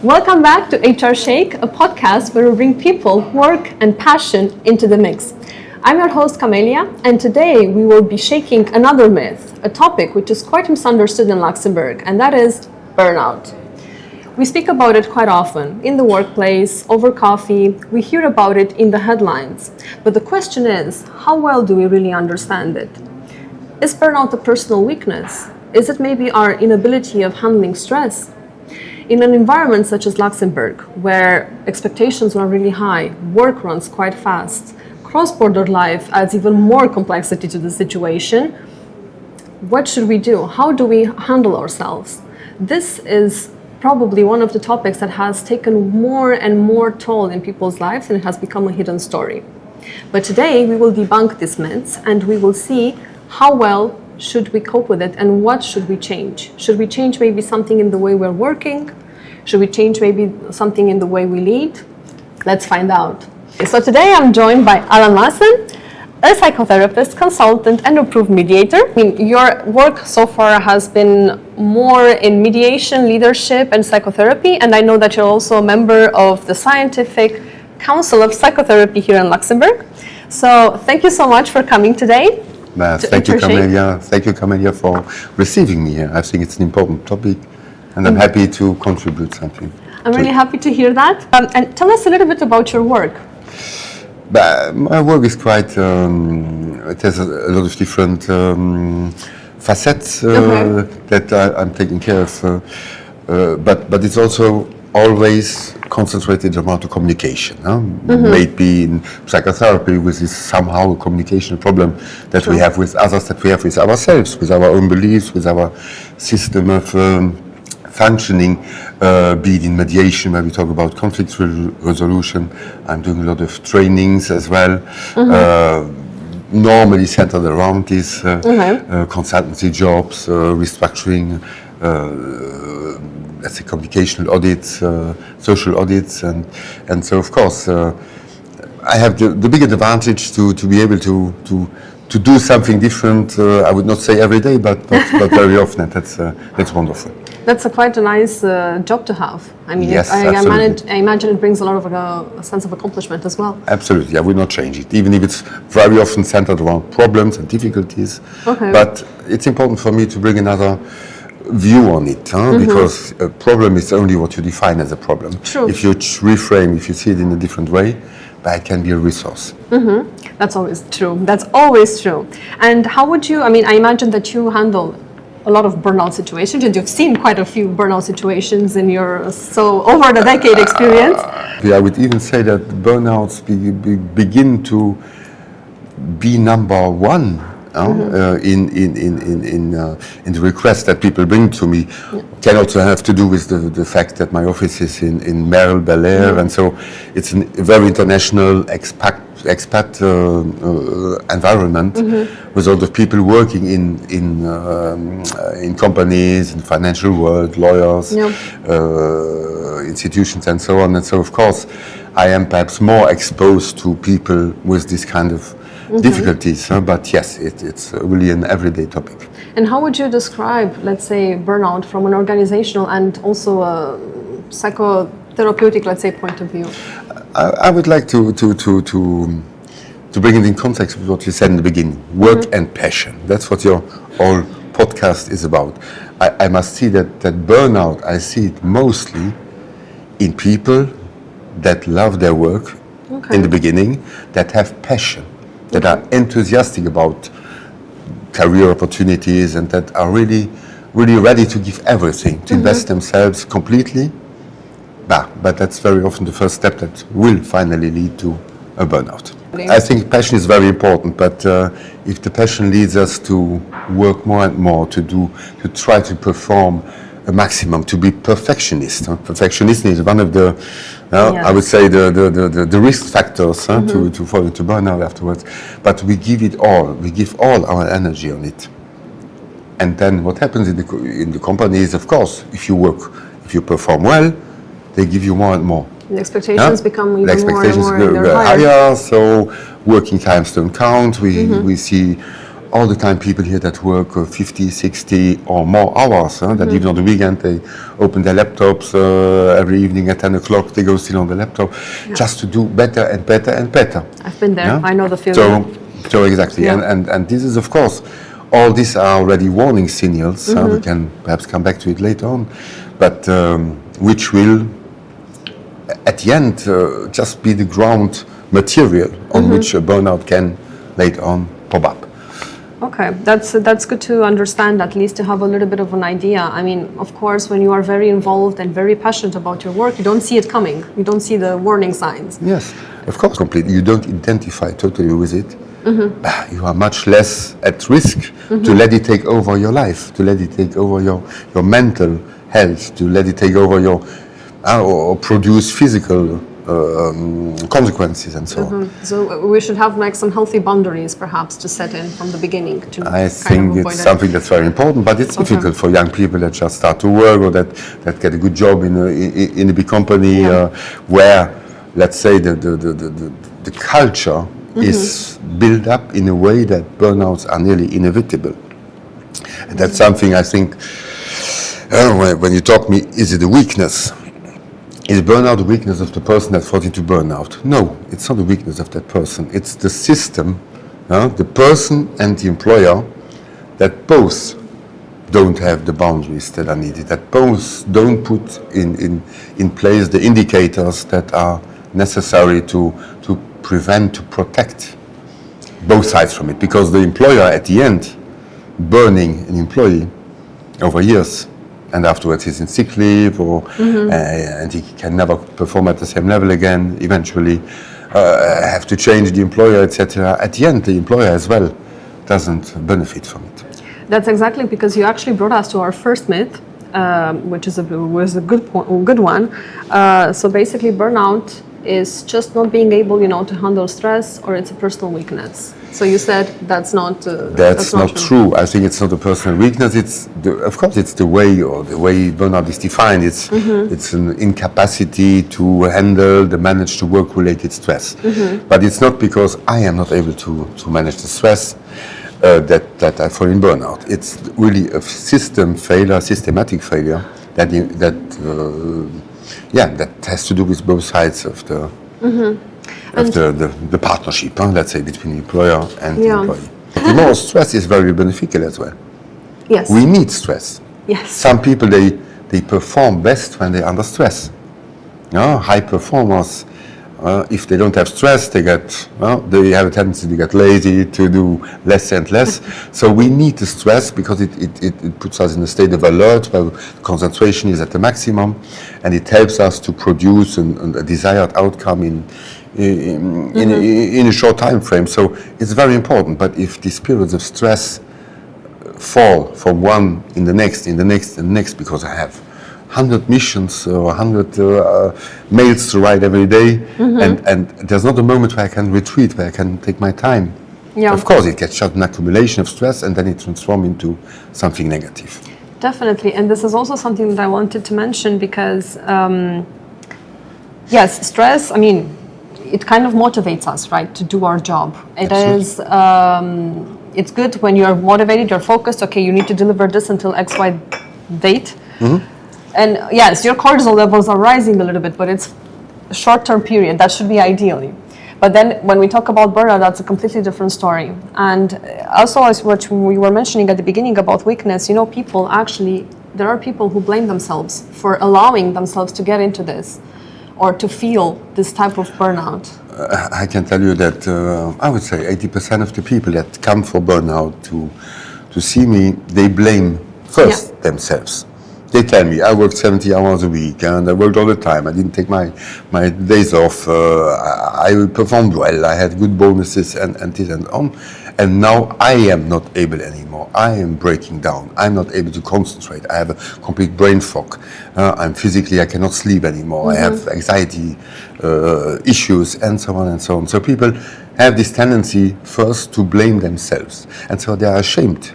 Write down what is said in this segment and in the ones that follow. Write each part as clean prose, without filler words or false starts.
Welcome back to HR Shake, a podcast where we bring people, work, and passion into the mix. I'm your host, Camelia, and today we will be shaking another myth, a topic which is quite misunderstood in Luxembourg, and that is burnout. We speak about it quite often, in the workplace, over coffee, we hear about it in the headlines. But the question is, how well do we really understand it? Is burnout a personal weakness? Is it maybe our inability of handling stress? In an environment such as Luxembourg, where expectations are really high, work runs quite fast, cross-border life adds even more complexity to the situation, what should we do? How do we handle ourselves? This is probably one of the topics that has taken more and more toll in people's lives, and it has become a hidden story. But today we will debunk these myths and we will see how well should we cope with it and what should we change? Should we change maybe something in the way we're working? Should we change maybe something in the way we lead? Let's find out. So today I'm joined by Alain Massen, a psychotherapist, consultant, and approved mediator. I mean, your work so far has been more in mediation, leadership, and psychotherapy, and I know that you're also a member of the Scientific Council of Psychotherapy here in Luxembourg. So thank you so much for coming today. Thank you, Camelia. Thank you, Camelia, for receiving me here. I think it's an important topic, and I'm happy to contribute something. I'm really happy to hear that. And tell us a little bit about your work. My work is quite, it has a lot of different facets that I'm taking care of, but it's also always concentrated around the communication. Maybe in psychotherapy, which is somehow a communication problem that we have with others, that we have with ourselves, with our own beliefs, with our system of functioning, be it in mediation, where we talk about conflict resolution. I'm doing a lot of trainings as well, normally centered around this, consultancy jobs, restructuring, let's say communicational audits, social audits, and so of course I have the big advantage to be able to do something different. I would not say every day, but very often. That's wonderful. That's quite a nice job to have. I mean, yes, I imagine it brings a lot of a sense of accomplishment as well. Absolutely, I would not change it, even if it's very often centered around problems and difficulties. But it's important for me to bring another view on it, because a problem is only what you define as a problem. True. If you reframe, if you see it in a different way, that can be a resource. That's always true. That's always true. And how would you, I mean, I imagine that you handle a lot of burnout situations, and you've seen quite a few burnout situations in your, over the decade experience. I would even say that burnouts begin to be number one in the requests that people bring to me. Can also have to do with the fact that my office is in Merle, Bel Air, and so it's a very international expat environment with a lot of people working in companies, in the financial world, lawyers, institutions, and so on. And so, of course, I am perhaps more exposed to people with this kind of difficulties, but yes, it's really an everyday topic. And how would you describe, let's say, burnout from an organizational and also a psychotherapeutic, let's say, point of view? I would like to bring it in context with what you said in the beginning, work and passion. That's what your whole podcast is about. I must see that burnout, I see it mostly in people that love their work in the beginning, that have passion, that are enthusiastic about career opportunities, and that are really ready to give everything, to invest themselves completely. But that's very often the first step that will finally lead to a burnout. I think passion is very important, but if the passion leads us to work more and more, to try to perform a maximum, to be perfectionist. Perfectionism is one of the, I would say, the risk factors to fall into burnout afterwards. But we give it all. We give all our energy on it. And then what happens in the company is, of course, if you perform well, they give you more and more. The expectations become even more and more higher, so working times don't count. We see all the time people here that work 50, 60 or more hours, that even on the weekend they open their laptops every evening at 10 o'clock, they go still on the laptop just to do better and better and better. I've been there, I know the feeling. So exactly, and this is of course, all these are already warning signals, we can perhaps come back to it later on, but which will at the end just be the ground material on which a burnout can later on pop up. Okay, that's good to understand, at least to have a little bit of an idea. I mean, of course, when you are very involved and very passionate about your work, you don't see it coming. You don't see the warning signs. Yes, of course, completely. You don't identify totally with it. You are much less at risk to let it take over your life, to let it take over your mental health, to let it take over your or produce physical consequences and so on. So we should have like some healthy boundaries perhaps to set in from the beginning. I think it's something that's very important, but it's difficult for young people that just start to work or that get a good job in a big company where, let's say, the culture is built up in a way that burnouts are nearly inevitable. And that's something I think, when you talk to me, is it a weakness? Is burnout the weakness of the person that falls into burnout? No, it's not the weakness of that person. It's the system, the person and the employer, that both don't have the boundaries that are needed, that both don't put in place the indicators that are necessary to prevent, to protect both sides from it. Because the employer at the end, burning an employee over years, and afterwards he's in sick leave, or and he can never perform at the same level again, eventually have to change the employer, etc. At the end, the employer as well doesn't benefit from it. That's exactly, because you actually brought us to our first myth, which was a good one. So basically, burnout is just not being able, to handle stress, or it's a personal weakness. So you said that's not true. I think it's not a personal weakness. Of course, it's the way burnout is defined. It's an incapacity to handle the manage to work related stress. But it's not because I am not able to manage the stress that I fall in burnout. It's really a systematic failure that has to do with both sides of the partnership, let's say, between the employer and the employee. The more stress is very beneficial as well. Yes. We need stress. Yes. Some people, they perform best when they're under stress. High performers, if they don't have stress, they have a tendency to get lazy, to do less and less. So we need the stress because it puts us in a state of alert where concentration is at the maximum, and it helps us to produce a desired outcome in a short time frame. So it's very important. But if these periods of stress fall from one in the next, because I have 100 missions or 100 mails to write every day, and there's not a moment where I can retreat, where I can take my time. Yeah. Of course, it gets shut an accumulation of stress, and then it transforms into something negative. Definitely, and this is also something that I wanted to mention because, yes, stress, I mean, it kind of motivates us, right, to do our job. It is, it's good when you're motivated, you're focused, okay, you need to deliver this until XY date. And yes, your cortisol levels are rising a little bit, but it's a short-term period. That should be ideally. But then when we talk about burnout, that's a completely different story. And also, as what we were mentioning at the beginning about weakness, people actually, there are people who blame themselves for allowing themselves to get into this or to feel this type of burnout. I can tell you that I would say 80% of the people that come for burnout to see me, they blame first themselves. They tell me, I worked 70 hours a week and I worked all the time. I didn't take my days off. I performed well. I had good bonuses and this and on. And now I am not able anymore. I am breaking down. I'm not able to concentrate. I have a complete brain fog. I cannot sleep anymore. I have anxiety issues and so on and so on. So people have this tendency first to blame themselves. And so they are ashamed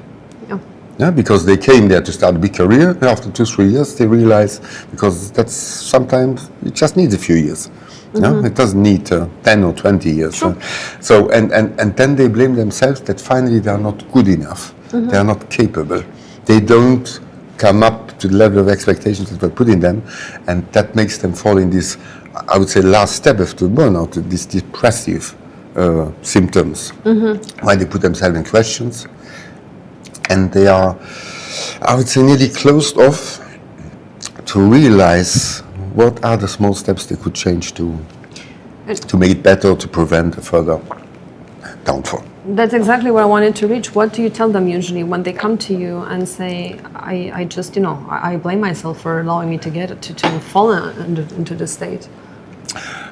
Yeah, because they came there to start a big career, and after 2-3 years they realize, because that's sometimes it just needs a few years. Yeah? It doesn't need 10 or 20 years. Sure. So and then they blame themselves that finally they are not good enough. They are not capable. They don't come up to the level of expectations that were put in them, and that makes them fall in this, I would say, last step of the burnout, these depressive symptoms, why they put themselves in questions, and they are, I would say, nearly closed off to realize what are the small steps they could change to make it better, to prevent a further downfall. That's exactly where I wanted to reach. What do you tell them usually when they come to you and say, I just, I blame myself for allowing me to get to fall into this state?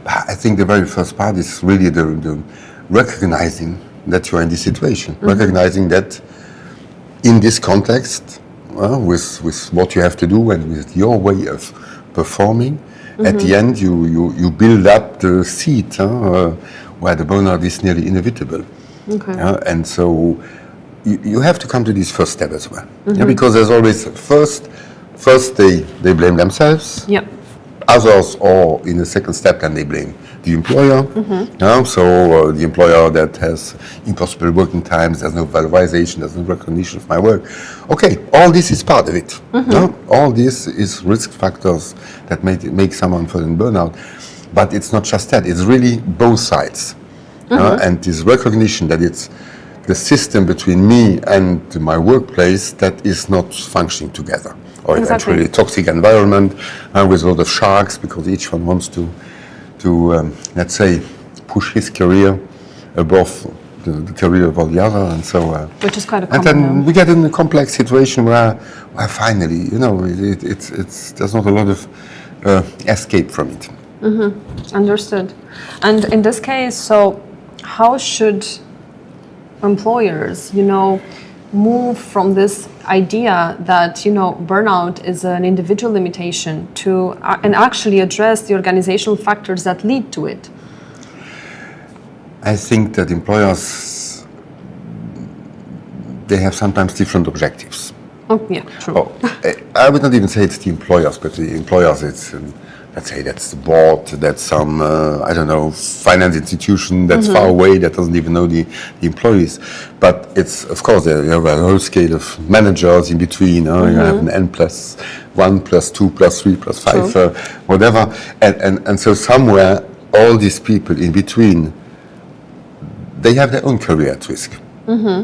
I think the very first part is really the recognizing that you are in this situation, recognizing that in this context, with what you have to do and with your way of performing, at the end you build up the seed where the burnout is nearly inevitable. Okay. And so you have to come to this first step as well. Yeah, because there's always first they blame themselves. Yep. Others, or in the second step, then they blame the employer. So the employer that has impossible working times, there's no valorization, there's no recognition of my work. Okay, all this is part of it. All this is risk factors that make someone fall in burnout. But it's not just that, it's really both sides. And this recognition that it's the system between me and my workplace that is not functioning together. Or eventually a toxic environment with a lot of sharks, because each one wants to let's say, push his career above the career of all the other, and so. Which is quite a common. And then we get in a complex situation where finally, it's there's not a lot of escape from it. Understood. And in this case, so how should employers, move from this idea that burnout is an individual limitation to and actually address the organizational factors that lead to it? I think that employers, they have sometimes different objectives. Oh yeah, true. I would not even say it's the employers, but the employers, it's let's say that's the board, that's some finance institution that's far away, that doesn't even know the employees. But it's, of course, you have a whole scale of managers in between. You have an N+1, +2, +3, +5, whatever. And so somewhere, all these people in between, they have their own career at risk.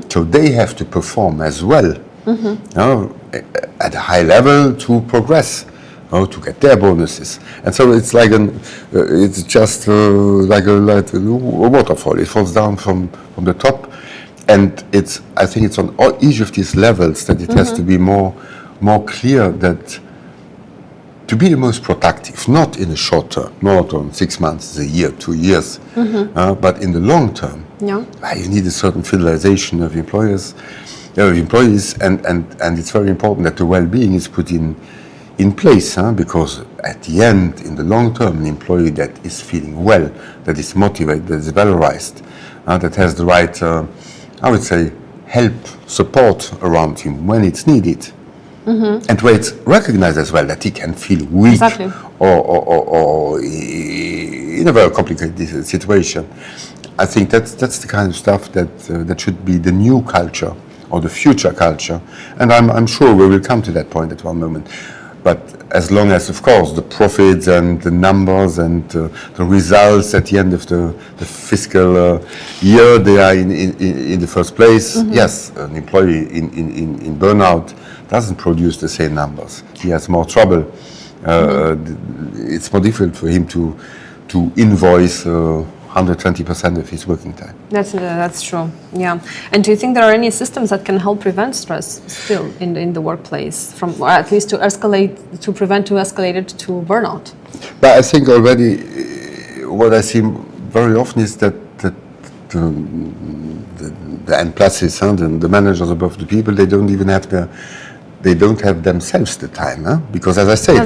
So they have to perform as well, at a high level to progress. To get their bonuses, and so it's like it's just like a waterfall. It falls down from the top, and I think it's on each of these levels that it has to be more clear that to be the most productive, not in the short term, not on 6 months, a year, 2 years, but in the long term, you need a certain fidelization of employees, and it's very important that the well-being is put in place, because at the end, in the long term, an employee that is feeling well, that is motivated, that is valorized, that has the right, I would say, help, support around him when it's needed, and where it's recognized as well that he can feel weak or in a very complicated situation. I think that's the kind of stuff that should be the new culture or the future culture, and I'm sure we will come to that point at one moment. But as long as, of course, the profits and the numbers and the results at the end of the fiscal year, they are in the first place, yes, an employee in burnout doesn't produce the same numbers. He has more trouble. It's more difficult for him to invoice 120% of his working time. That's true. Yeah. And do you think there are any systems that can help prevent stress still in the workplace, from, or at least to escalate it to burnout? But I think already what I see very often is that the N pluses, the managers above the people, they don't have themselves the time, because as I say,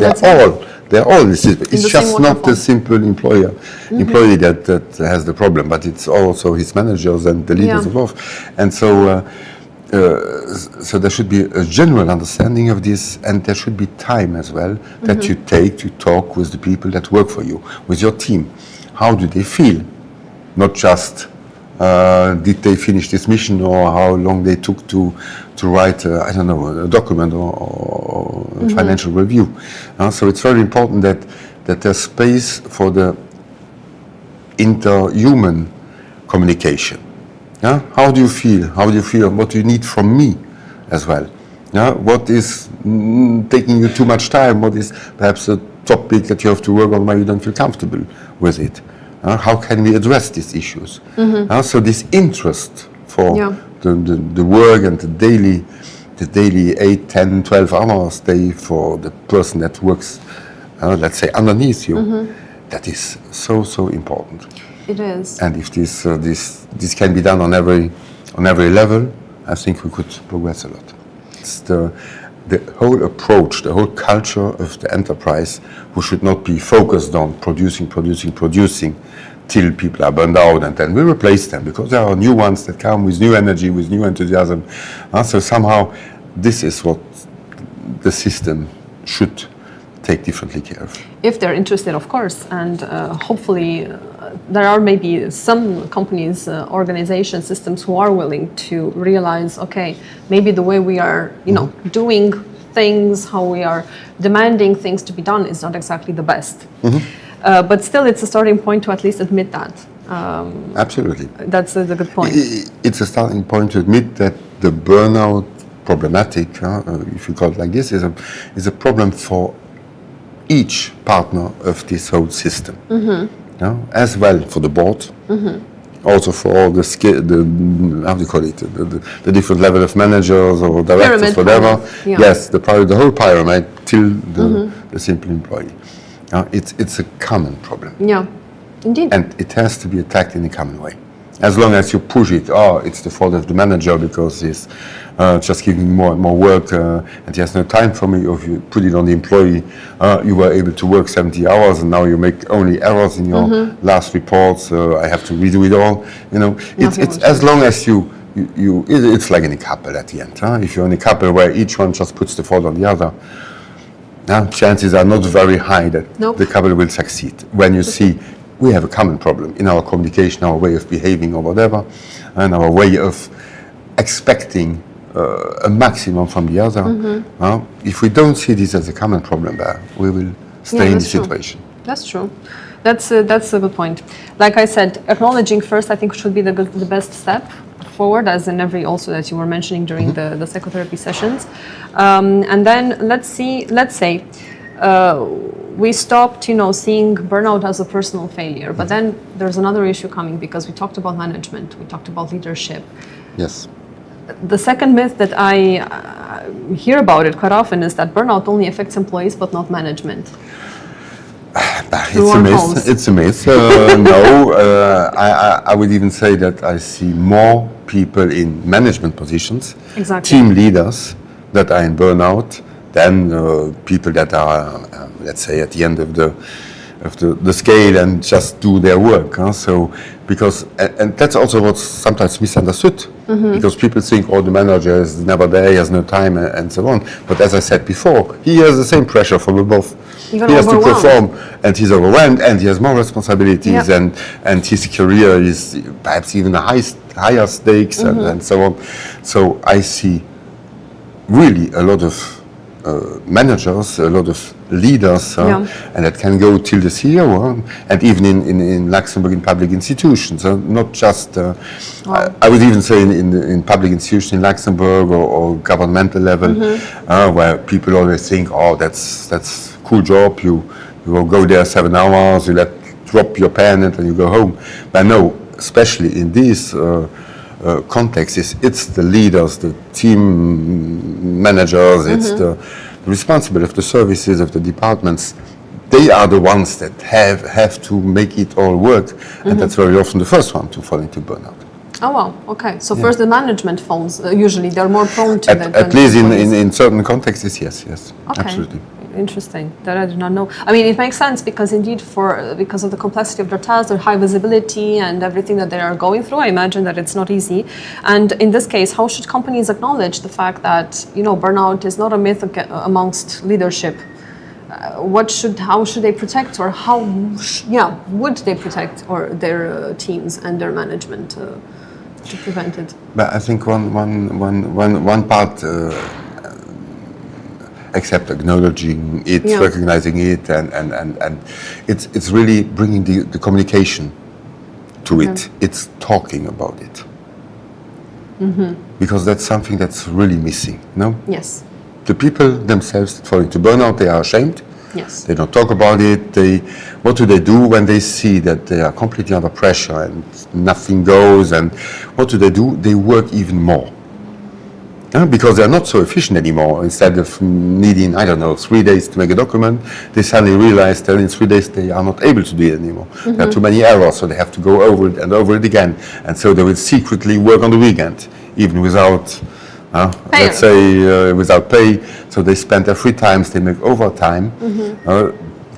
they're all it's just not the simple employee that has the problem, but it's also his managers and the leaders above. And so so there should be a general understanding of this, and there should be time as well that you take to talk with the people that work for you, with your team. How do they feel? Not just did they finish this mission, or how long they took to write, I don't know, a document or a financial review. So it's very important that there's space for the interhuman communication. Yeah? How do you feel? How do you feel? What do you need from me as well? Yeah? What is taking you too much time? What is perhaps a topic that you have to work on where you don't feel comfortable with it? How can we address these issues? So this interest for the work and the daily 8, 10, 12 hours day for the person that works, let's say, underneath you, that is so important. It is. And if this can be done on every level, I think we could progress a lot. It's the whole approach, the whole culture of the enterprise, who should not be focused on producing till people are burned out, and then we replace them, because there are new ones that come with new energy, with new enthusiasm. So somehow this is what the system should take differently care of. If they're interested, of course, and hopefully there are maybe some companies, organizations, systems who are willing to realize, okay, maybe the way we are, doing things, how we are demanding things to be done is not exactly the best. But still, it's a starting point to at least admit that. Absolutely. That's a good point. It's a starting point to admit that the burnout problematic, if you call it like this, is a problem for each partner of this whole system. As well for the board, also for all the how do you call it, the different level of managers or directors, whatever. Yes, the whole pyramid till the simple employee. It's a common problem. Yeah, indeed. And it has to be attacked in a common way. As long as you push it, it's the fault of the manager because he's just giving more and more work and he has no time for me. Or if you put it on the employee, you were able to work 70 hours and now you make only errors in your last reports. I have to redo it all. It's as long as it's like in a couple at the end. If you're in a couple where each one just puts the fault on the other, chances are not very high that the couple will succeed. When you see we have a common problem in our communication, our way of behaving or whatever, and our way of expecting a maximum from the other. If we don't see this as a common problem, we will stay in the situation. That's true. That's a good point. Like I said, acknowledging first, I think, should be the best step forward, as in every also that you were mentioning during the psychotherapy sessions. And then let's say we stopped, seeing burnout as a personal failure. But then there's another issue coming, because we talked about management, we talked about leadership. Yes. The second myth that I hear about it quite often is that burnout only affects employees but not management. It's a myth. No, I would even say that I see more people in management positions, team leaders that are in burnout, than people that are, let's say, at the end of the scale and just do their work. So because and that's also what's sometimes misunderstood, because people think, the manager is never there, he has no time, and so on. But as I said before, he has the same pressure from above. He has to perform, and he's overwhelmed, and he has more responsibilities, and his career is perhaps even higher stakes, and so on. So I see really a lot of managers, a lot of leaders, and that can go till the CEO, and even in Luxembourg in public institutions, not just, I would even say in public institutions in Luxembourg or governmental level, where people always think, that's cool job, you will go there 7 hours, you drop your pen and then you go home. But no, especially in these context, it's the leaders, the team managers, it's the responsible of the services, of the departments. They are the ones that have to make it all work, and that's very often the first one to fall into burnout. Oh wow, okay. So first the management falls, usually they're more prone to that. At least in certain contexts, yes, Okay. Absolutely. interesting. That I did not know. I mean, it makes sense because indeed, because of the complexity of their tasks, their high visibility, and everything that they are going through, I imagine that it's not easy. And in this case, how should companies acknowledge the fact that burnout is not a myth amongst leadership? How should they protect, or would they protect their teams and their management to prevent it? But I think one part, except acknowledging it, recognizing it, and it's really bringing the communication to it. It's talking about it. Because that's something that's really missing, no? Yes. The people themselves that fall into burnout, they are ashamed. Yes. They don't talk about it. What do they do when they see that they are completely under pressure and nothing goes? And what do? They work even more. Because they're not so efficient anymore. Instead of needing, 3 days to make a document, they suddenly realize that in 3 days they are not able to do it anymore. There are too many errors, so they have to go over it and over it again. And so they will secretly work on the weekend, even without, let's say, without pay. So they spend their free times, they make overtime,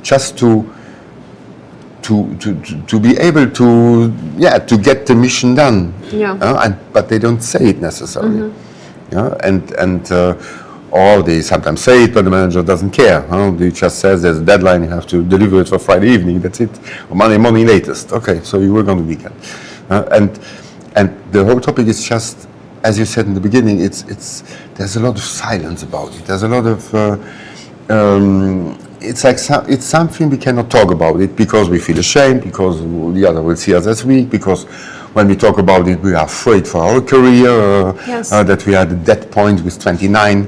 just to be able to get the mission done. But they don't say it necessarily. Or they sometimes say it, but the manager doesn't care. He just says there's a deadline, you have to deliver it for Friday evening, that's it, or Monday morning latest. Okay, so you work on the weekend. And the whole topic is just, as you said in the beginning, there's a lot of silence about it. There's a lot of, it's something we cannot talk about it because we feel ashamed, because the other will see us as weak, because when we talk about it, we are afraid for our career, that we are at that point with 29,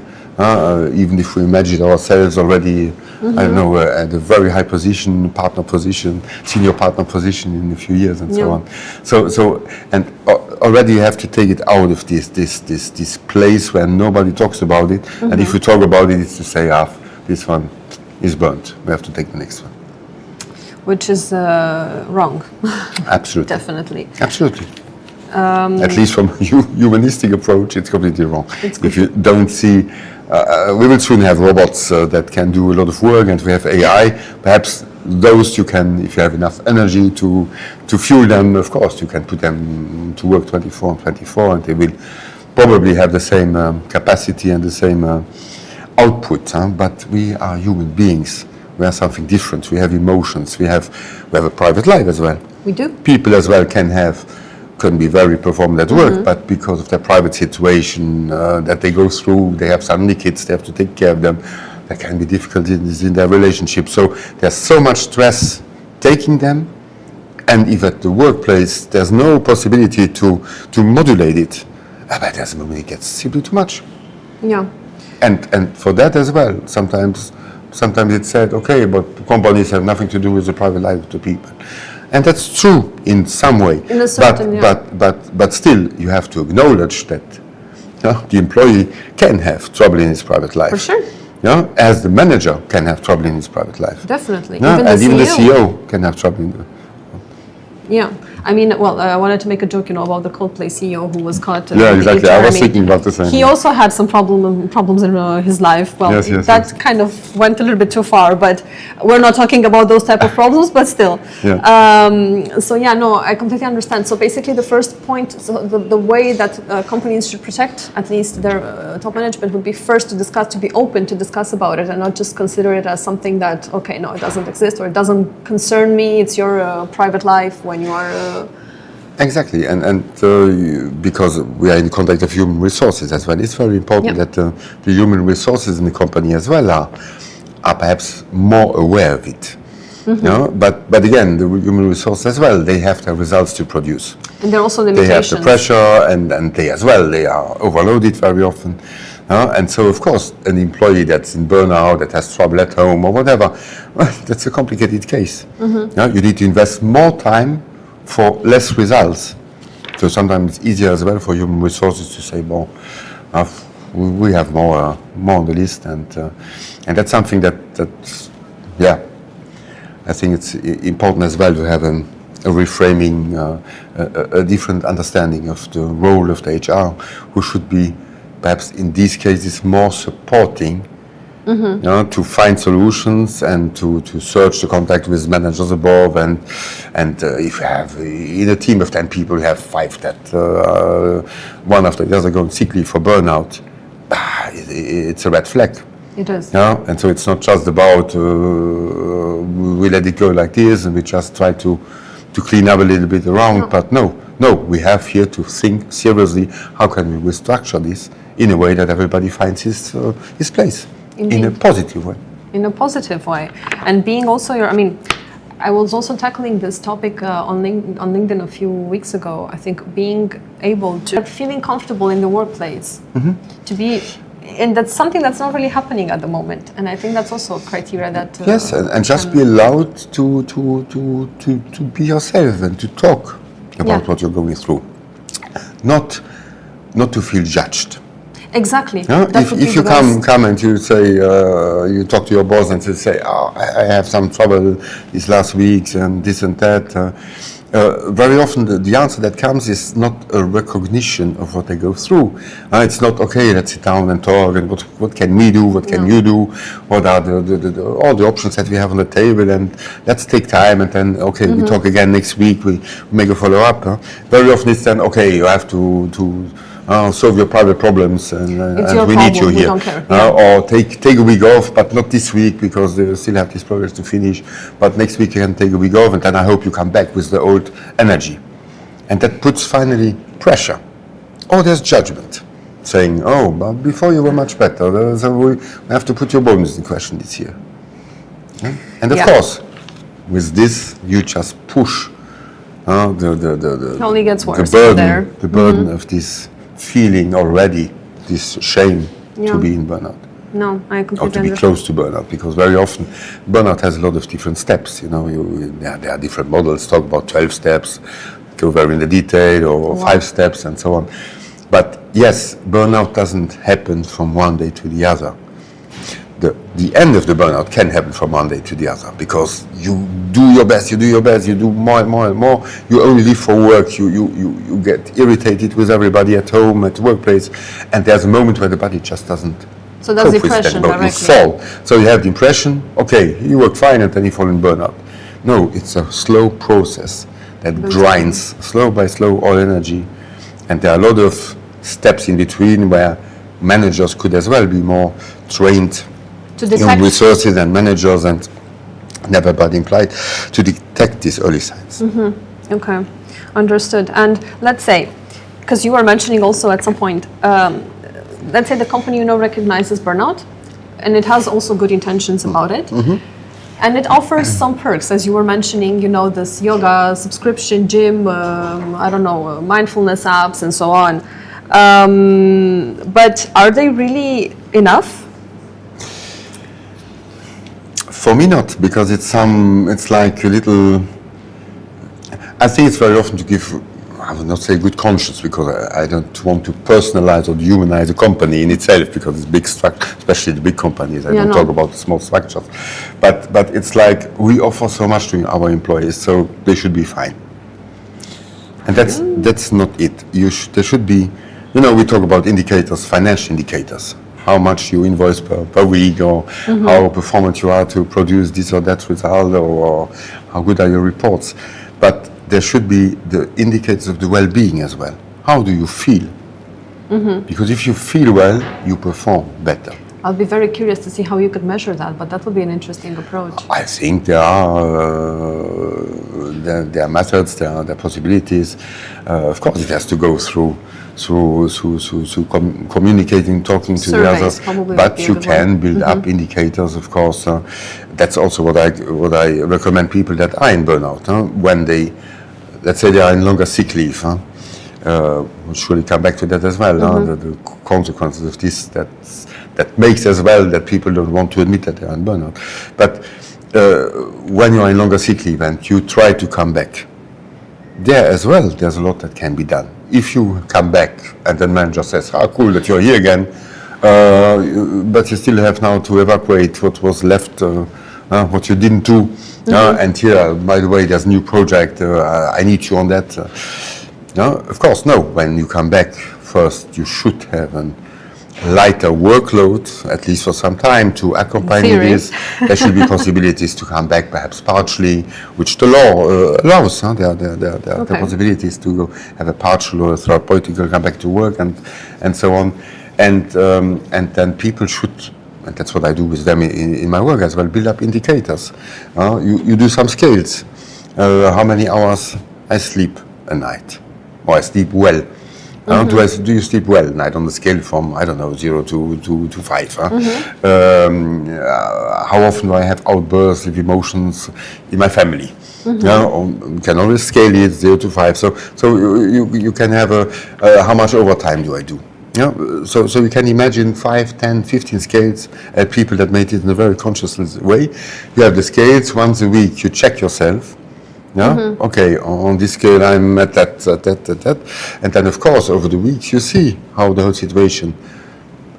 even if we imagine ourselves already, at a very high position, senior partner position in a few years and so on. So already you have to take it out of this place where nobody talks about it. And if we talk about it, it's to say, this one is burnt. We have to take the next one. Which is wrong. Absolutely. Definitely. Absolutely. At least from a humanistic approach, it's completely wrong. If you don't see, we will soon have robots that can do a lot of work, and we have AI. Perhaps those you can, if you have enough energy to fuel them, of course, you can put them to work 24/24, and they will probably have the same capacity and the same output. But we are human beings. We are something different. We have emotions. We have a private life as well. We do. People as well can be very performant at work, but because of their private situation that they go through, they have suddenly kids, they have to take care of them. There can be difficulties in their relationship. So there's so much stress taking them, and if at the workplace there's no possibility to modulate it, but there's a moment it gets simply too much. Yeah. And for that as well, sometimes it's said, okay, but companies have nothing to do with the private life of the people. And that's true in some way. In a certain, but still, you have to acknowledge that the employee can have trouble in his private life. For sure. As the manager can have trouble in his private life. Definitely. Even the CEO can have trouble in the... Yeah. I mean, I wanted to make a joke, about the Coldplay CEO who was caught. Exactly. I was thinking about the same. He also had some problems in his life. Well, that kind of went a little bit too far, but we're not talking about those type of problems, but still. I completely understand. So basically the first point, the way that companies should protect at least their top management would be first to be open to discuss about it and not just consider it as something that, okay, no, it doesn't exist or it doesn't concern me. It's your private life when you are... Exactly, and because we are in contact of human resources as well, it's very important that the human resources in the company as well are perhaps more aware of it. But again, the human resources as well, they have their results to produce. And there are also limitations. They have the pressure, and they as well, they are overloaded very often. And so, of course, an employee that's in burnout, that has trouble at home or whatever, well, that's a complicated case. You need to invest more time for less results. So sometimes it's easier as well for human resources to say, well, we have more on the list, and that's something that I think it's important as well to have a reframing, a different understanding of the role of the HR, who should be perhaps in these cases more supporting to find solutions and to search the contact with managers above, and if you have in a team of 10 people, you have 5 that one after the other go on sick leave for burnout, it's a red flag. It is. Yeah, and so it's not just about we let it go like this and we just try to clean up a little bit around, but no, we have here to think seriously, how can we restructure this in a way that everybody finds his place. Indeed. In a positive way. In a positive way. And being also I was also tackling this topic on LinkedIn a few weeks ago. I think being able to, feeling comfortable in the workplace, to be, and that's something that's not really happening at the moment. And I think that's also a criteria that... yes, and just be allowed to be yourself and to talk about what you're going through. Not to feel judged. Exactly. Yeah? If you come and you say, you talk to your boss and you say, I have some trouble these last weeks and this and that, very often the answer that comes is not a recognition of what they go through. It's not, okay, let's sit down and talk, and what can we do, what can you do, what are all the options that we have on the table, and let's take time, and then, okay, we talk again next week, we make a follow-up. Very often it's then, okay, you have to solve your private problems, and we need you here. Or take a week off, but not this week because they still have these projects to finish. But next week you can take a week off, and then I hope you come back with the old energy. And that puts finally pressure. Or there's judgment, saying, but before you were much better, so we have to put your bonus in question this year. Yeah? And of course, with this you just push it only gets worse. The burden of this feeling already, this shame to be in burnout. No, I completely or to be close to burnout, because very often burnout has a lot of different steps. There are different models, talk about 12 steps, go very into detail, or 5 steps and so on. But yes, burnout doesn't happen from one day to the other. The end of the burnout can happen from one day to the other, because you do your best, you do more and more and more. You only live for work, you get irritated with everybody at home, at the workplace, and there's a moment where the body just doesn't So that's cope depression with that. directly. You fall. So you have the impression, okay, you work fine, and then you fall in burnout. No, it's a slow process that grinds, slow by slow, all energy. And there are a lot of steps in between where managers could as well be more trained, human resources and managers and everybody implied, to detect these early signs. Okay, understood. And let's say, because you were mentioning also at some point, let's say the company recognizes burnout, and it has also good intentions about it, and it offers some perks, as you were mentioning, this yoga subscription, gym, mindfulness apps, and so on. But are they really enough? For me, not, because it's like a little. I think it's very often to give, I would not say good conscience, because I don't want to personalize or dehumanize a company in itself, because it's big structure, especially the big companies. I don't talk about the small structures, but it's like we offer so much to our employees, so they should be fine. And that's not it. There should be, we talk about indicators, financial indicators. How much you invoice per week, or how performant you are to produce this or that result, or how good are your reports. But there should be the indicators of the well-being as well. How do you feel? Because if you feel well, you perform better. I'll be very curious to see how you could measure that, but that would be an interesting approach. I think there are methods, there are possibilities. Of course, it has to go through communicating, talking to the others, but you can build up indicators, of course. That's also what I recommend people that are in burnout, when they, let's say they are in longer sick leave. We'll surely come back to that as well, the consequences of this, that makes as well that people don't want to admit that they are in burnout. But when you are in longer sick leave and you try to come back, there as well, there's a lot that can be done. If you come back and the manager says, cool that you're here again, but you still have now to evacuate what was left, what you didn't do, and here, by the way, there's a new project, I need you on that. Of course, no. When you come back, first you should have a lighter workload, at least for some time, to accompany this. There should be possibilities to come back perhaps partially, which the law allows. There are possibilities to have a partial or a therapeutic come back to work and so on. And then people should, and that's what I do with them in my work as well, build up indicators. You do some scales. How many hours I sleep a night, or I sleep well. Do you sleep well at night on the scale from, I don't know, 0 to 5? How often do I have outbursts of emotions in my family? You can always scale it 0 to 5. So you can have how much overtime do I do? So you can imagine 5, 10, 15 scales at people that made it in a very conscious way. You have the scales once a week. You check yourself. Okay, on this scale I'm at that, and then of course over the weeks you see how the whole situation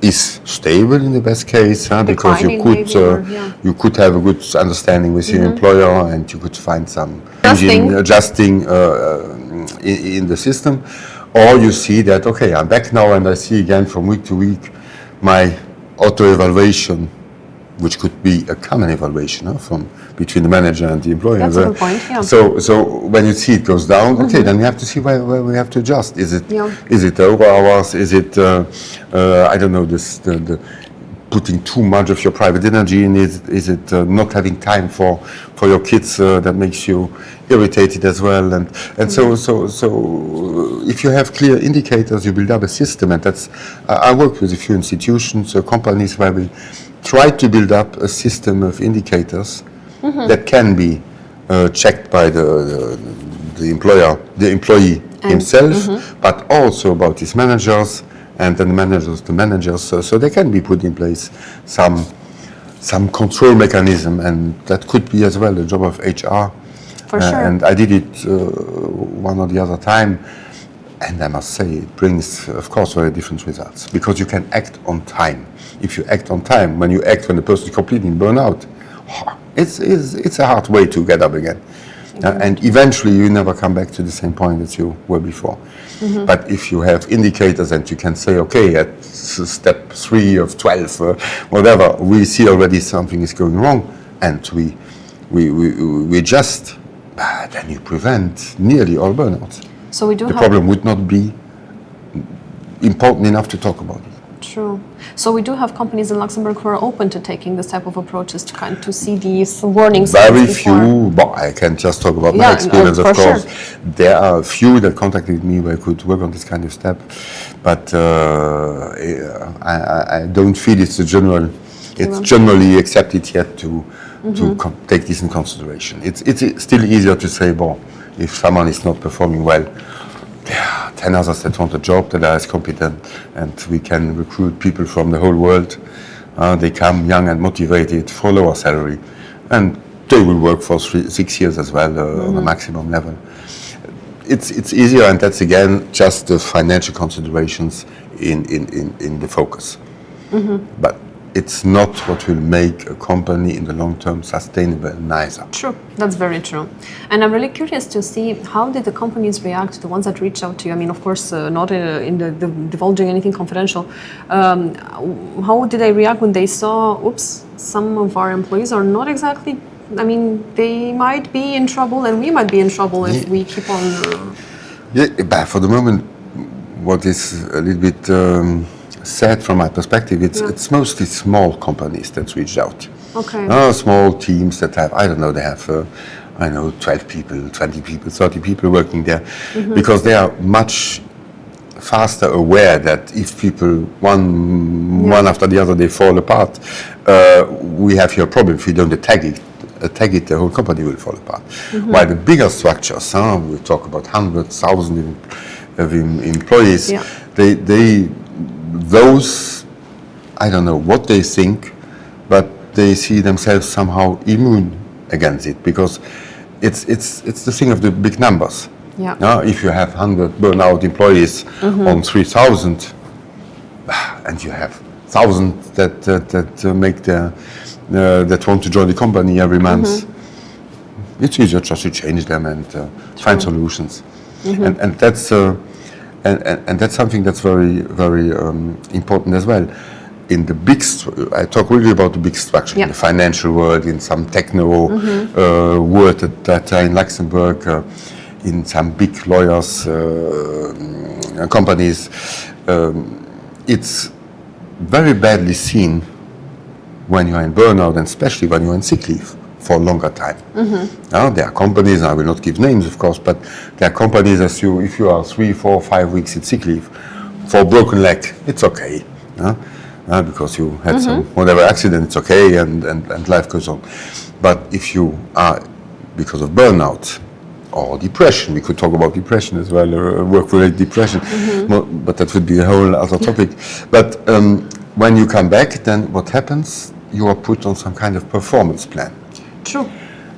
is stable in the best case, because you could have a good understanding with your employer, and you could find some adjusting in the system, or you see that okay, I'm back now, and I see again from week to week my auto-evaluation, which could be a common evaluation from between the manager and the employer. That's a good point, yeah. So when you see it goes down, okay, then you have to see where we have to adjust. Is it over hours? Is it I don't know, the putting too much of your private energy in it? Is it not having time for your kids that makes you irritated as well? And so if you have clear indicators, you build up a system, and that's I work with a few institutions, companies where we try to build up a system of indicators that can be checked by the employee himself, but also about his managers, and then the managers, so they can be put in place some control mechanism, and that could be as well the job of HR. For sure. And I did it one or the other time, and I must say it brings, of course, very different results, because you can act on time. If you act on time, when the person is completely in burnout, it's a hard way to get up again. And eventually you never come back to the same point that you were before. But if you have indicators and you can say, okay, at step 3 of 12, whatever, we see already something is going wrong, and we adjust, then you prevent nearly all burnouts. So we do the problem would not be important enough to talk about it. True. So we do have companies in Luxembourg who are open to taking this type of approaches to see these warnings. Very few, but I can just talk about my experience, of course. Sure. There are a few that contacted me where I could work on this kind of step, but I don't feel it's generally accepted yet to take this in consideration. It's still easier to say, if someone is not performing well, there are 10 others that want a job that are as competent, and we can recruit people from the whole world. They come young and motivated for lower salary, and they will work for 6 years as well on a maximum level. It's easier, and that's again just the financial considerations in the focus. But it's not what will make a company in the long term sustainable, neither. True, that's very true. And I'm really curious to see, how did the companies react, the ones that reached out to you? I mean, of course, not in the divulging anything confidential. How did they react when they saw, some of our employees are not exactly, they might be in trouble, and we might be in trouble if we keep on... but for the moment, what is a little bit... sad from my perspective, it's mostly small companies that reached out. Okay. Small teams that have, they have 12 people, 20 people, 30 people working there, because they are much faster aware that if people one after the other, they fall apart, we have here a problem. If we don't attack it, the whole company will fall apart. While the bigger structures, we talk about 100,000 of employees, those, I don't know what they think, but they see themselves somehow immune against it, because it's the thing of the big numbers. If you have 100 burnout employees on 3,000, and you have 1,000 that make that want to join the company every month, it's easier just to change them and find solutions. And that's And that's something that's very, very important as well. In the big, I talk really about the big structure, in the financial world, in some techno world that in Luxembourg, in some big lawyers companies, it's very badly seen when you're in burnout, and especially when you're in sick leave for a longer time. Now, there are companies, I will not give names of course, but there are companies if you are 3, 4, 5 weeks in sick leave for a broken leg, it's okay. Because you had some whatever accident, it's okay, and life goes on. But if you are, because of burnout or depression, we could talk about depression as well, work-related depression, but that would be a whole other topic. But when you come back, then what happens? You are put on some kind of performance plan. True.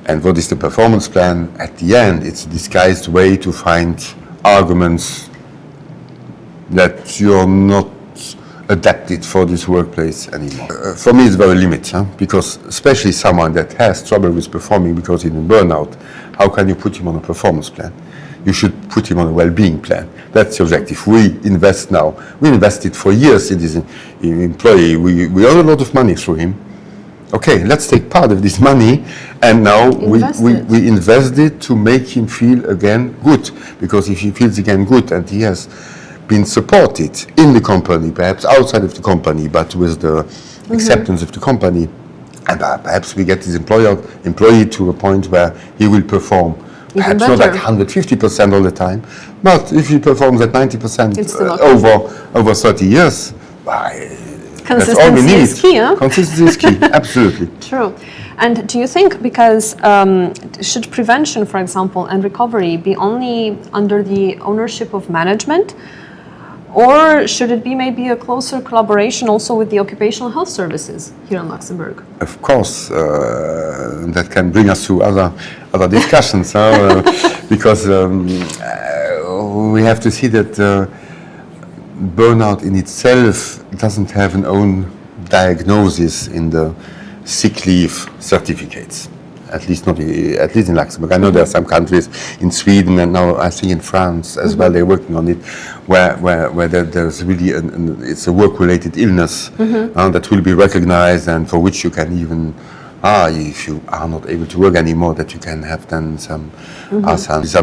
And what is the performance plan? At the end, it's a disguised way to find arguments that you're not adapted for this workplace anymore. For me, it's very limited, because especially someone that has trouble with performing because he's in burnout, how can you put him on a performance plan? You should put him on a well-being plan. That's the objective. We invest now. We invested for years in this employee. We earn a lot of money through him. Okay, let's take part of this money, and now we invest it to make him feel again good. Because if he feels again good and he has been supported in the company, perhaps outside of the company, but with the acceptance of the company, and perhaps we get this employee to a point where he will perform, perhaps not at 150% all the time, but if he performs at 90% over 30 years, that's all we need. Is key, huh? Consistency is key, absolutely. True. And do you think, because should prevention, for example, and recovery be only under the ownership of management, or should it be maybe a closer collaboration also with the occupational health services here in Luxembourg? Of course, that can bring us to other discussions, because we have to see that burnout in itself doesn't have an own diagnosis in the sick leave certificates. At least in Luxembourg. I know there are some countries in Sweden, and now I think in France as well. They're working on it, where there's really it's a work-related illness that will be recognized, and for which you can even, if you are not able to work anymore, that you can have then some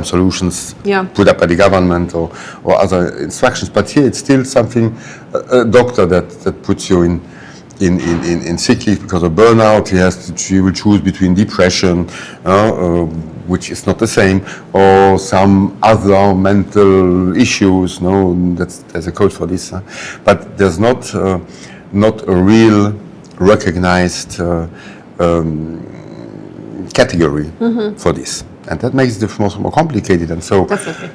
solutions put up by the government or other instructions. But here it's still something, a doctor that puts you in sick leave because of burnout. He will choose between depression, which is not the same, or some other mental issues. There's a code for this, but there's not a real recognized category for this, and that makes it more complicated. And so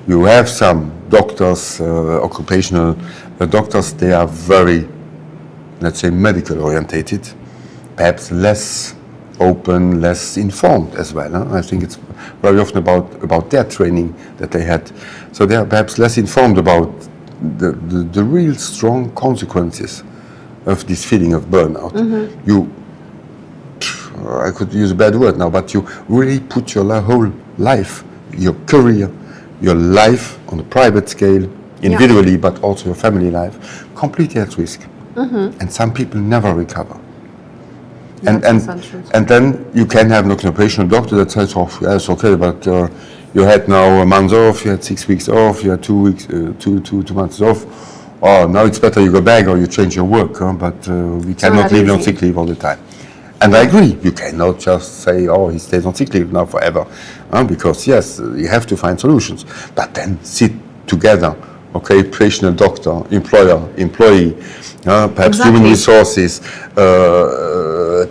you have some doctors, occupational doctors. They are very, let's say, medical orientated, perhaps less open, less informed as well. I think it's very often about their training that they had. So they are perhaps less informed about the real strong consequences of this feeling of burnout. I could use a bad word now, but you really put your whole life, your career, your life on a private scale, individually, but also your family life, completely at risk. And some people never recover. And then you can have an occupational doctor that says, oh, yes, okay, but you had now a month off, you had 6 weeks off, you had 2 weeks, two months off. Oh, now it's better you go back or you change your work, but we cannot leave you on sick leave all the time. And I agree, you cannot just say, oh, he stays on sick leave now forever, because yes, you have to find solutions. But then sit together, okay, patient, doctor, employer, employee, perhaps human resources,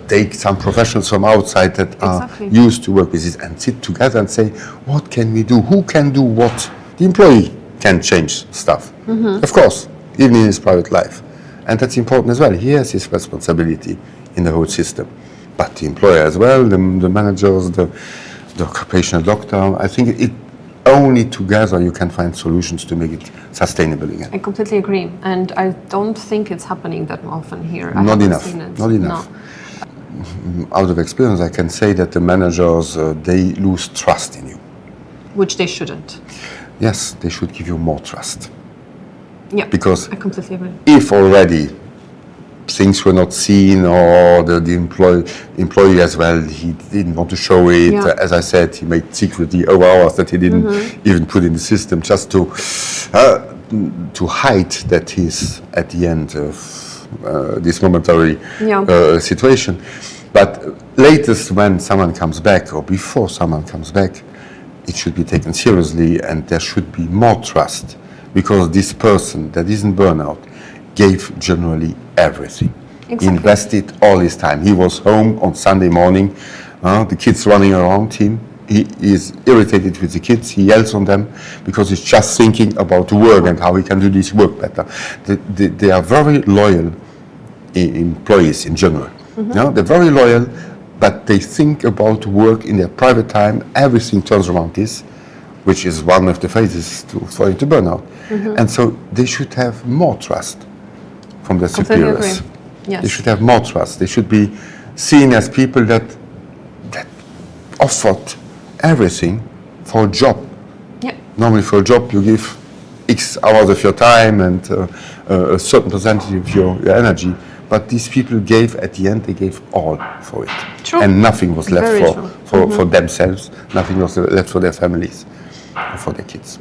take some professionals from outside that are used to work with this, and sit together and say, what can we do? Who can do what? The employee can change stuff, of course, even in his private life. And that's important as well. He has his responsibility in the whole system. But the employer as well, the managers, the occupational doctor, I think it only together you can find solutions to make it sustainable again. I completely agree, and I don't think it's happening that often here. Not enough. No. Out of experience, I can say that the managers, they lose trust in you. Which they shouldn't. Yes, they should give you more trust. Yeah, because I completely agree. if already things were not seen, or the employee as well, he didn't want to show it. Yeah. As I said, he made secretly over hours that he didn't even put in the system, just to hide that he's at the end of this momentary situation. But latest, when someone comes back, or before someone comes back, it should be taken seriously, and there should be more trust, because this person that is in burnout gave generally everything. Exactly. He invested all his time. He was home on Sunday morning, the kids running around him. He is irritated with the kids. He yells on them because he's just thinking about work and how he can do this work better. They are very loyal employees in general. They're very loyal, but they think about work in their private time. Everything turns around this, which is one of the phases to fall into burnout. And so they should have more trust from their superiors. Agree. Yes. They should have more trust. They should be seen as people that offered everything for a job. Yeah. Normally for a job you give X hours of your time and a certain percentage of your energy. But these people gave, at the end, they gave all for it. True. And nothing was left Very for themselves. Nothing was left for their families, for their kids.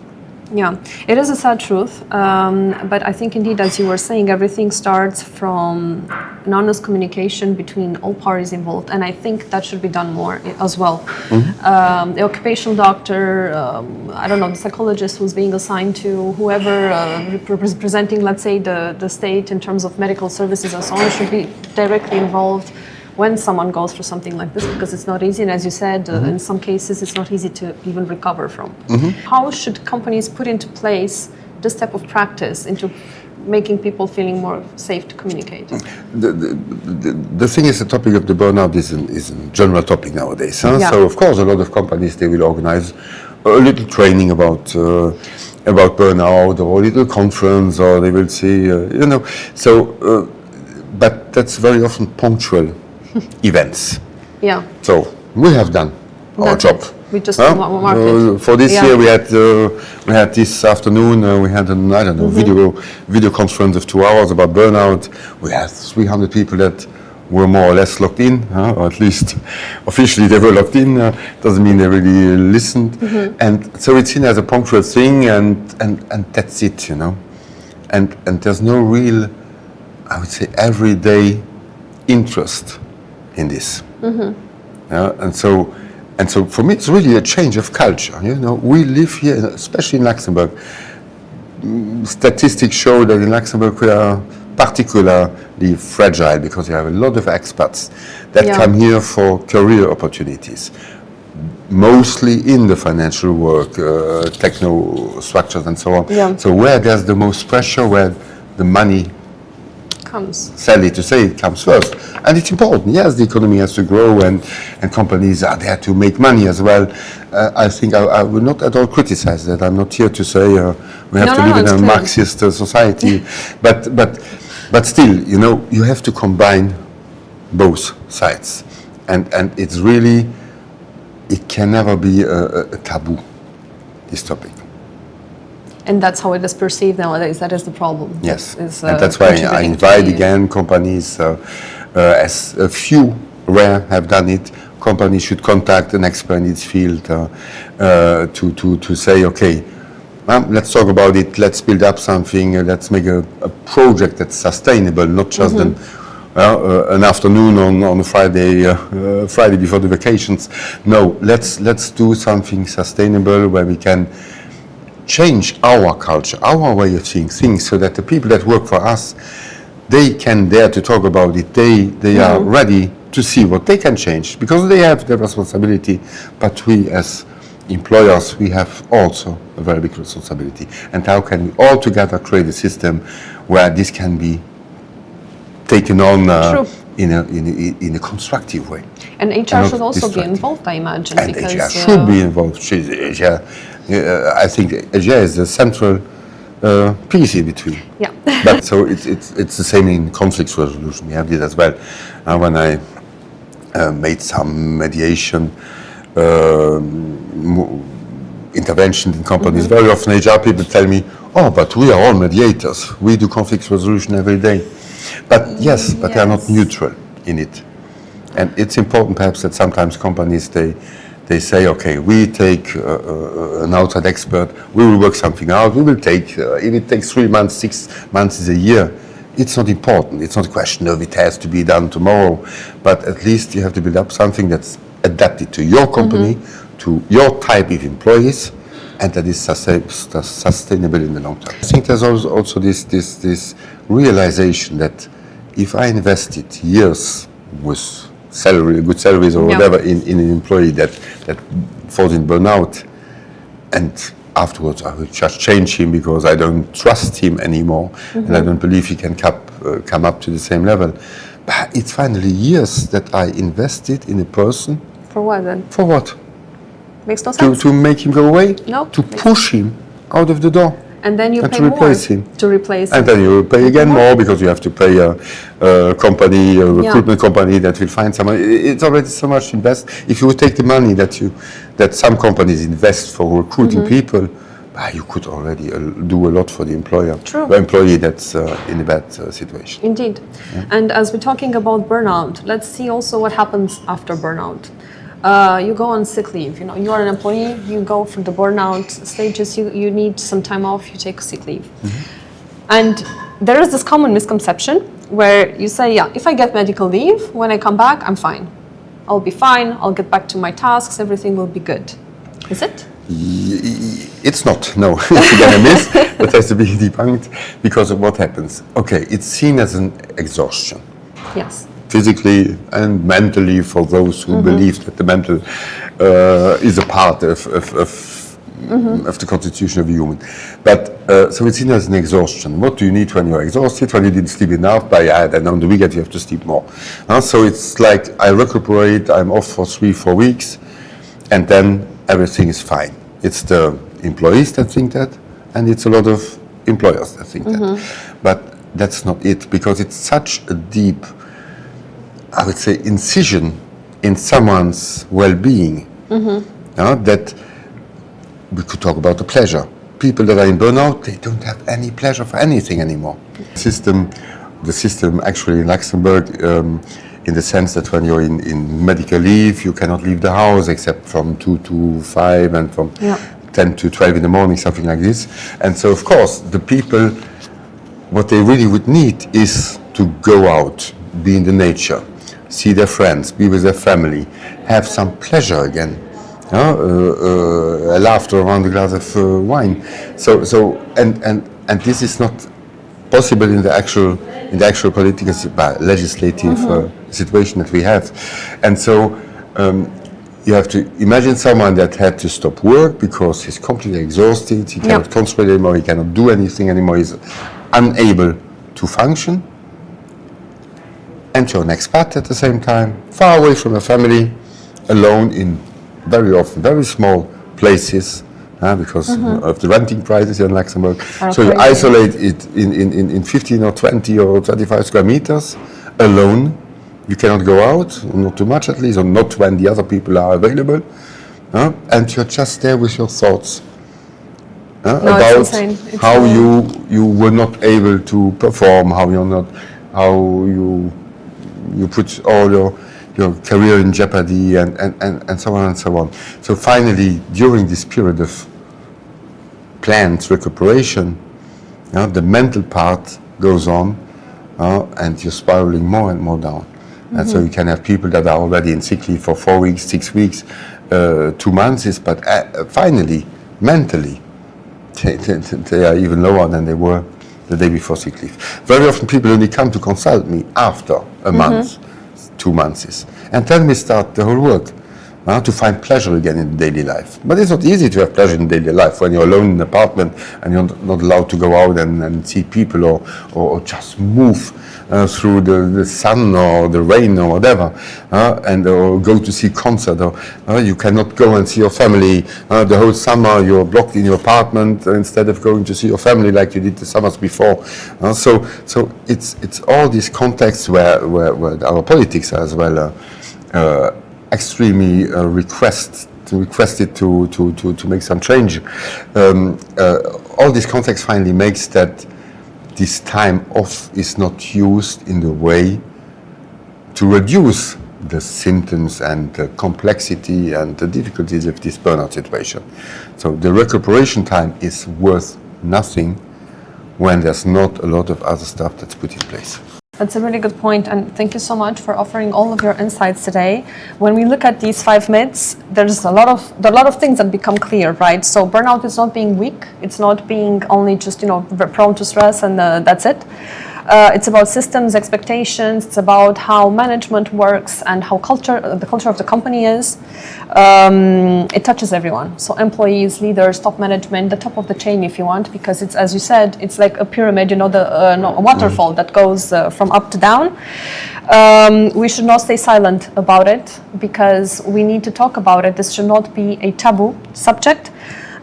Yeah, it is a sad truth, but I think indeed, as you were saying, everything starts from an honest communication between all parties involved, and I think that should be done more as well. The occupational doctor, I don't know, the psychologist who's being assigned to whoever representing, let's say, the state in terms of medical services and so on, should be directly involved when someone goes through something like this, because it's not easy, and as you said, in some cases it's not easy to even recover from. How should companies put into place this type of practice into making people feeling more safe to communicate? The thing is, the topic of the burnout is a general topic nowadays. Yeah. So of course a lot of companies, they will organize a little training about burnout, or a little conference, or they will say, but that's very often punctual events. Yeah. So we have done our That's job. it. We just market. For this year, we had this afternoon. We had video conference of 2 hours about burnout. We had 300 people that were more or less locked in, or at least officially they were locked in. Doesn't mean they really listened. And so it's seen as a punctual thing, and that's it, And there's no real, I would say, everyday interest in this. And so for me, it's really a change of culture. We live here, especially in Luxembourg. Statistics show that in Luxembourg we are particularly fragile, because you have a lot of expats that come here for career opportunities, mostly in the financial work, techno structures and so on. Yeah. So where there's the most pressure, where the money Comes. Sadly to say, it comes first. And it's important. Yes, the economy has to grow, and companies are there to make money as well. I think I will not at all criticize that. I'm not here to say we have to live in a Marxist society. But still, you have to combine both sides. And it's really, it can never be a taboo, this topic. And that's how it is perceived nowadays. That is the problem. Yes, and that's why I invite again companies, as a few rare have done it. Companies should contact an expert in its field to say, okay, let's talk about it. Let's build up something. Let's make a project that's sustainable, not just an afternoon on a Friday before the vacations. No, let's do something sustainable where we can change our culture, our way of seeing things, so that the people that work for us, they can dare to talk about it. They are ready to see what they can change, because they have the responsibility. But we as employers, we have also a very big responsibility. And how can we all together create a system where this can be taken on in a constructive way? And HR should also be involved, I imagine. And because, HR should be involved. I think HR is the central piece in between. Yeah. But so it's the same in conflict resolution. We have this as well. When I made some mediation intervention in companies, very often HR people tell me, oh, but we are all mediators. We do conflict resolution every day. But yes, but they are not neutral in it. And it's important perhaps that sometimes companies, they say, okay, we take an outside expert, we will work something out, we will take, if it takes 3 months, 6 months is a year, it's not important. It's not a question of it has to be done tomorrow, but at least you have to build up something that's adapted to your company, to your type of employees, and that is sustainable in the long term. I think there's also this realization that if I invested years with good salaries or whatever in an employee that falls in burnout, and afterwards I will just change him because I don't trust him anymore, and I don't believe he can come up to the same level. But it's finally years that I invested in a person. For what then? For what? Makes no sense. To make him go away? No. To push him out of the door. And then you pay to replace more him. to replace him. And then you will pay again more because you have to pay a company, a recruitment company that will find someone. It's already so much to invest. If you would take the money that some companies invest for recruiting people, you could already do a lot for the employer. True. The employee that's in a bad situation. Indeed. Yeah. And as we're talking about burnout, let's see also what happens after burnout. You go on sick leave. You know, you are an employee. You go through the burnout stages. You need some time off. You take sick leave, and there is this common misconception where you say, "Yeah, if I get medical leave, when I come back, I'm fine. I'll be fine. I'll get back to my tasks. Everything will be good." Is it? It's not. No, it's again a myth that has to be debunked because of what happens. Okay, it's seen as an exhaustion. Yes. Physically and mentally, for those who believe that the mental is a part of the constitution of a human. But so it's seen as an exhaustion. What do you need when you're exhausted? When you didn't sleep enough? Then on the weekend you have to sleep more. So it's like I recuperate, I'm off for 3-4 weeks, and then everything is fine. It's the employees that think that, and it's a lot of employers that think that. But that's not it, because it's such a deep, I would say, incision in someone's well-being, that we could talk about the pleasure. People that are in burnout, they don't have any pleasure for anything anymore. The system actually in Luxembourg, in the sense that when you're in medical leave, you cannot leave the house except from 2 to 5 and from 10 to 12 in the morning, something like this. And so, of course, the people, what they really would need is to go out, be in the nature, see their friends, be with their family, have some pleasure again, laughter around a glass of wine. And this is not possible in the actual political, legislative situation that we have. And so you have to imagine someone that had to stop work because he's completely exhausted, he cannot concentrate anymore, he cannot do anything anymore, he's unable to function. And you're an expat at the same time, far away from your family, alone in very often very small places, because of the renting prices here in Luxembourg. So you isolate it in 15 or 20 or 25 square meters, alone. You cannot go out, not too much at least, or not when the other people are available. And you're just there with your thoughts about how you were not able to perform, how you put all your career in jeopardy, and so on and so on. So finally, during this period of planned recuperation, the mental part goes on, and you're spiraling more and more down. And so you can have people that are already in sick leave for 4 weeks, 6 weeks, 2 months, but finally, mentally, they are even lower than they were the day before sick leave. Very often people only come to consult me after a month, 2 months, and then we start the whole work to find pleasure again in daily life. But it's not easy to have pleasure in daily life when you're alone in an apartment and you're not allowed to go out and see people or just move through the sun or the rain or whatever, or go to see concert, or you cannot go and see your family the whole summer. You're blocked in your apartment instead of going to see your family like you did the summers before. So it's all these contexts where our politics as well extremely requested to make some change. all this context finally makes that this time off is not used in the way to reduce the symptoms and the complexity and the difficulties of this burnout situation. So the recuperation time is worth nothing when there's not a lot of other stuff that's put in place. That's a really good point, and thank you so much for offering all of your insights today. When we look at these 5 myths, there's a lot of things that become clear, right? So burnout is not being weak, it's not being only just prone to stress and that's it. It's about systems, expectations. It's about how management works and how the culture of the company is. It touches everyone. So employees, leaders, top management, the top of the chain, if you want, because it's, as you said, it's like a pyramid. A waterfall that goes from up to down. We should not stay silent about it because we need to talk about it. This should not be a taboo subject,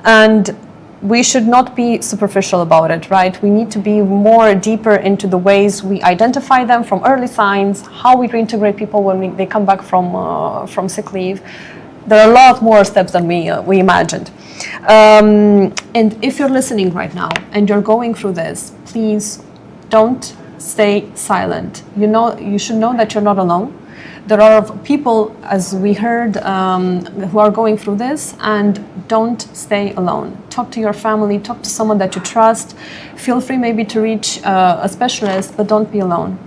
and we should not be superficial about it, right? We need to be more deeper into the ways we identify them from early signs, how we reintegrate people when they come back from sick leave. There are a lot more steps than we imagined. And if you're listening right now and you're going through this, please don't stay silent. You should know that you're not alone. There are people, as we heard, who are going through this, and don't stay alone. Talk to your family, talk to someone that you trust. Feel free maybe to reach a specialist, but don't be alone,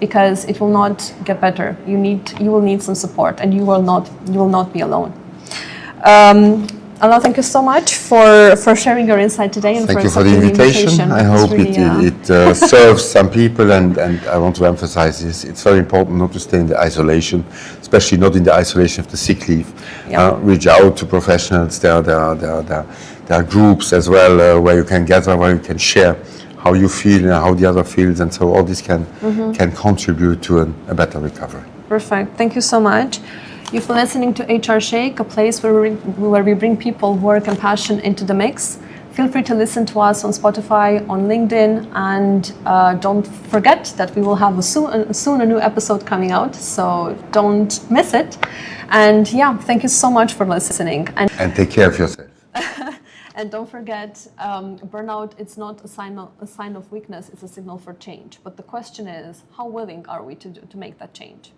because it will not get better. You will need some support, and you will not be alone. Alain, thank you so much for sharing your insight today and thank for you for the invitation. I hope it serves some people, and I want to emphasize this. It's very important not to stay in the isolation, especially not in the isolation of the sick leave. Yeah. Reach out to professionals. There are groups as well where you can gather, where you can share how you feel and how the other feels, and so all this can contribute to a better recovery. Perfect. Thank you so much. You've been listening to HR Shake, a place where we bring people, work, and passion into the mix. Feel free to listen to us on Spotify, on LinkedIn, and don't forget that we will have soon a new episode coming out, so don't miss it. And yeah, thank you so much for listening. And take care of yourself. And don't forget, burnout, it's not a sign of weakness, it's a signal for change. But the question is, how willing are we to make that change?